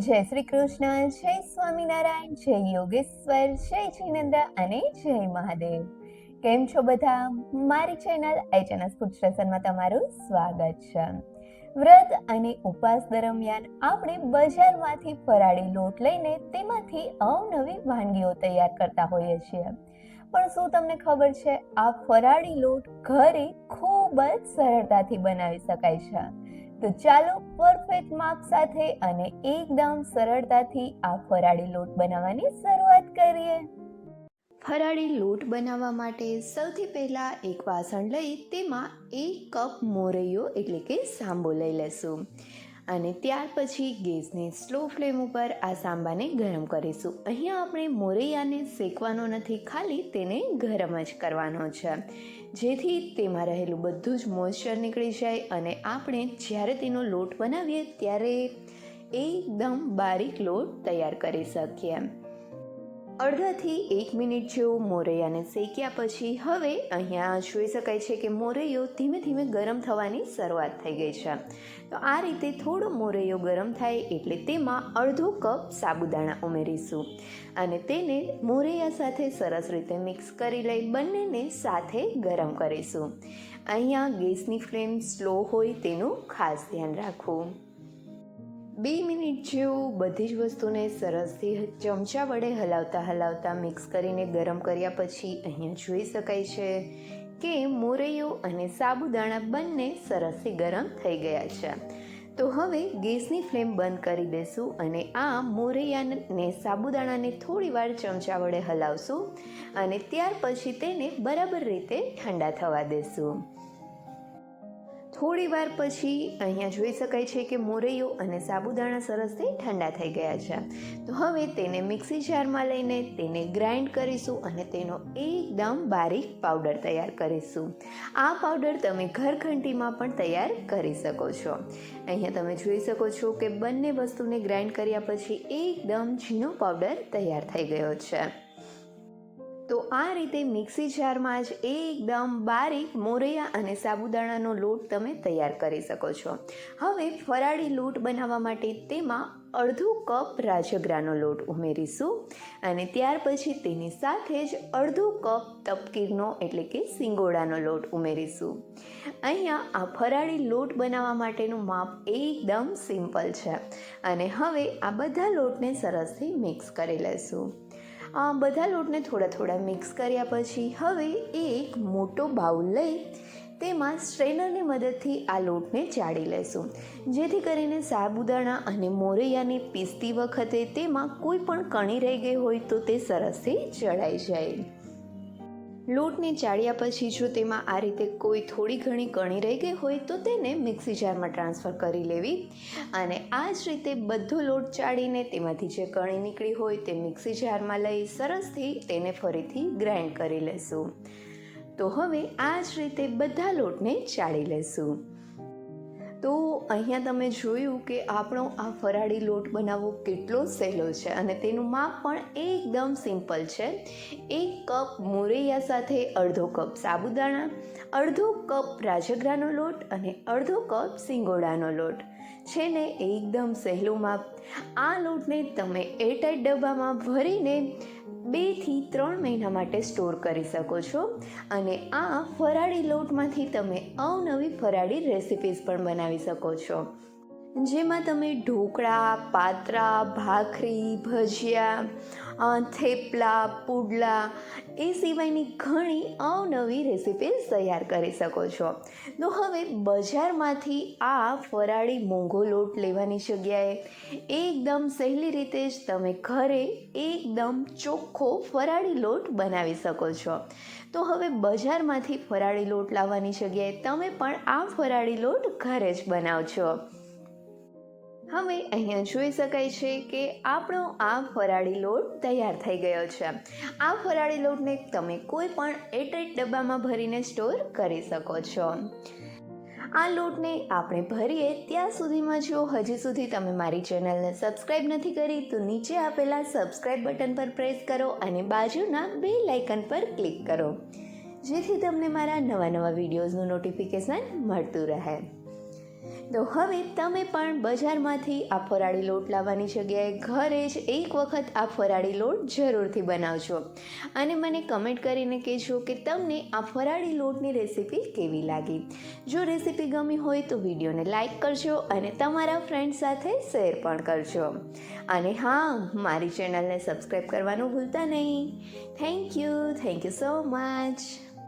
જય શ્રી કૃષ્ણ, જય સ્વામિનારાયણ, જય યોગેશ્વર, જય જિનેન્દ્ર અને જય મહાદેવ. કેમ છો બધા? મારી ચેનલ એચએનએસ ફૂડ સ્ટેશનમાં તમારું સ્વાગત છે. વ્રત અને ઉપવાસ દરમિયાન આપણે બજારમાંથી ફરાળી લોટ લઈને તેમાંથી અવનવી વાનગીઓ તૈયાર કરતા હોઈએ છીએ. પણ શું તમને ખબર છે, આ ફરાળી લોટ ઘરે ખૂબ જ સરળતાથી બનાવી શકાય છે. તો ચાલો પરફેક્ટ માપ સાથે અને એકદમ સરળતાથી આ ફરાળી લોટ બનાવવાની શરૂઆત કરીએ. ફરાળી લોટ બનાવવા માટે સૌથી પહેલાં એક વાસણ લઈ તેમાં 1 કપ મોરૈયો એટલે કે સાંબો લઈ લેશું અને ત્યાર પછી ગેસની સ્લો ફ્લેમ ઉપર આ સાંબાને ગરમ કરીશું. અહીંયા આપણે મોરૈયાને શેકવાનો નથી, ખાલી તેને ગરમ જ કરવાનો છે, જેથી તેમાં રહેલું બધું જ મોઇશ્ચર નીકળી જાય અને આપણે જ્યારે તેનો લોટ બનાવીએ ત્યારે એકદમ બારીક લોટ તૈયાર કરી શકીએ. અડધાથી 1 મિનિટ જેવું મોરૈયાને શેક્યા પછી હવે અહીંયા જોઈ શકાય છે કે મોરૈયો ધીમે ધીમે ગરમ થવાની શરૂઆત થઈ ગઈ છે. તો આ રીતે થોડો મોરૈયો ગરમ થાય એટલે તેમાં અડધો કપ સાબુદાણા ઉમેરીશું અને તેને મોરૈયા સાથે સરસ રીતે મિક્સ કરી લઈ બંનેને સાથે ગરમ કરીશું. અહીંયા ગેસની ફ્લેમ સ્લો હોય તેનું ખાસ ધ્યાન રાખવું. 2 મિનિટ જેવું બધી જ વસ્તુને સરસથી ચમચા વડે હલાવતા મિક્સ કરીને ગરમ કર્યા પછી અહીંયા જોઈ શકાય છે કે મોરૈયો અને સાબુદાણા બંને સરસથી ગરમ થઈ ગયા છે. તો હવે ગેસની ફ્લેમ બંધ કરી દઈશું અને આ મોરૈયાને સાબુદાણાને થોડી વાર ચમચા વડે હલાવશું અને ત્યાર પછી તેને બરાબર રીતે ઠંડા થવા દઈશું. થોડી વાર પછી અહીંયા જોઈ શકાય છે કે મોરૈયો અને સાબુદાણા સરસથી ઠંડા થઈ ગયા છે. તો હવે તેને મિક્સી જારમાં લઈને તેને ગ્રાઇન્ડ કરીશું અને તેનો એકદમ બારીક પાવડર તૈયાર કરીશું. આ પાવડર તમે ઘરઘંટીમાં પણ તૈયાર કરી શકો છો. અહીંયા તમે જોઈ શકો છો કે બંને વસ્તુને ગ્રાઇન્ડ કર્યા પછી એકદમ ઝીણો પાવડર તૈયાર થઈ ગયો છે. તો આ રીતે મિક્સી જારમાં જ એકદમ બારીક મોરૈયા અને સાબુદાણાનો લોટ તમે તૈયાર કરી શકો છો. હવે ફરાળી લોટ બનાવવા માટે તેમાં અડધો કપ રાજગરાનો લોટ ઉમેરીશું અને ત્યાર પછી તેની સાથે જ અડધો કપ તપકીરનો એટલે કે સિંગોડાનો લોટ ઉમેરીશું. અહીંયા આ ફરાળી લોટ બનાવવા માટેનું માપ એકદમ સિમ્પલ છે અને હવે આ બધા લોટને સરસથી મિક્સ કરી લઈશું. બધા લોટને થોડા મિક્સ કર્યા પછી હવે એક મોટો બાઉલ લઈ તેમાં સ્ટ્રેનરની મદદથી આ લોટને ચાળી લેશું, જેથી કરીને સાબુદાણા અને મોરૈયાને પીસતી વખતે તેમાં કોઈ પણ કણી રહી ગઈ હોય તો તે સરસથી ચડાઈ જાય. લોટને ચાળ્યા પછી જો તેમાં આ રીતે કોઈ થોડી ઘણી કણી રહી ગઈ હોય તો તેને મિક્સી જારમાં ટ્રાન્સફર કરી લેવી અને આ જ રીતે બધો લોટ ચાળીને તેમાંથી જે કણી નીકળી હોય તે મિક્સી જારમાં લઈ સરસથી તેને ફરીથી ગ્રાઇન્ડ કરી લેશું. તો હવે આ જ રીતે બધા લોટને ચાળી લેશું. તો અહીંયા તમે જોયું કે આપણો આ ફરાળી લોટ બનાવવો કેટલો સહેલો છે અને તેનું માપ પણ એકદમ સિમ્પલ છે. 1 કપ મોરૈયા સાથે અડધો કપ સાબુદાણા, અડધો કપ રાજગરાનો લોટ અને અડધો કપ સિંગોડાનો લોટ છે ને એકદમ સહેલું માપ. આ લોટને તમે એરટાઇટ ડબ્બામાં ભરીને 2 થી 3 મહિના માટે સ્ટોર કરી શકો છો અને આ ફરાળી લોટમાંથી તમે અવનવી ફરાળી રેસિપીઝ પણ બનાવી શકો છો, જેમાં તમે ઢોકળા, પાત્રા, ભાખરી, ભજીયા, થેપલા, પુડલા એ સિવાયની ઘણી અવનવી રેસિપીઝ તૈયાર કરી શકો છો. તો હવે બજારમાંથી આ ફરાળી મોંઘો લોટ લેવાની જગ્યાએ એકદમ સહેલી રીતે જ તમે ઘરે એકદમ ચોખ્ખો ફરાળી લોટ બનાવી શકો છો. તો હવે બજારમાંથી ફરાળી લોટ લાવવાની જગ્યાએ તમે પણ આ ફરાળી લોટ ઘરે જ બનાવજો. હવે અહીંયા જોઈ શકાય છે કે આપણો આ ફરાળી લોટ તૈયાર થઈ ગયો છે. આ ફરાળી લોટને તમે કોઈ પણ એરટાઇટ ડબ્બામાં ભરીને સ્ટોર કરી શકો છો. આ લોટને આપણે ભરીએ ત્યાં સુધીમાં જો હજી સુધી તમે મારી ચેનલને સબસ્ક્રાઈબ નથી કરી તો નીચે આપેલા સબસ્ક્રાઈબ બટન પર પ્રેસ કરો અને બાજુના બેલ આઇકન પર ક્લિક કરો, જેથી તમને મારા નવા વિડીયોઝનું નોટિફિકેશન મળતું રહે. તો હવે તમે પણ બજારમાંથી આ ફરાળી લોટ લાવવાની જગ્યાએ ઘરે જ એક વખત આ ફરાળી લોટ જરૂરથી બનાવજો અને મને કમેન્ટ કરીને કહેજો કે તમને આ ફરાળી લોટની રેસીપી કેવી લાગી. જો રેસીપી ગમી હોય તો વિડીયોને લાઈક કરજો અને તમારા ફ્રેન્ડ સાથે શેર પણ કરજો. અને હા, મારી ચેનલને સબસ્ક્રાઈબ કરવાનું ભૂલતા નહીં. Thank you so much.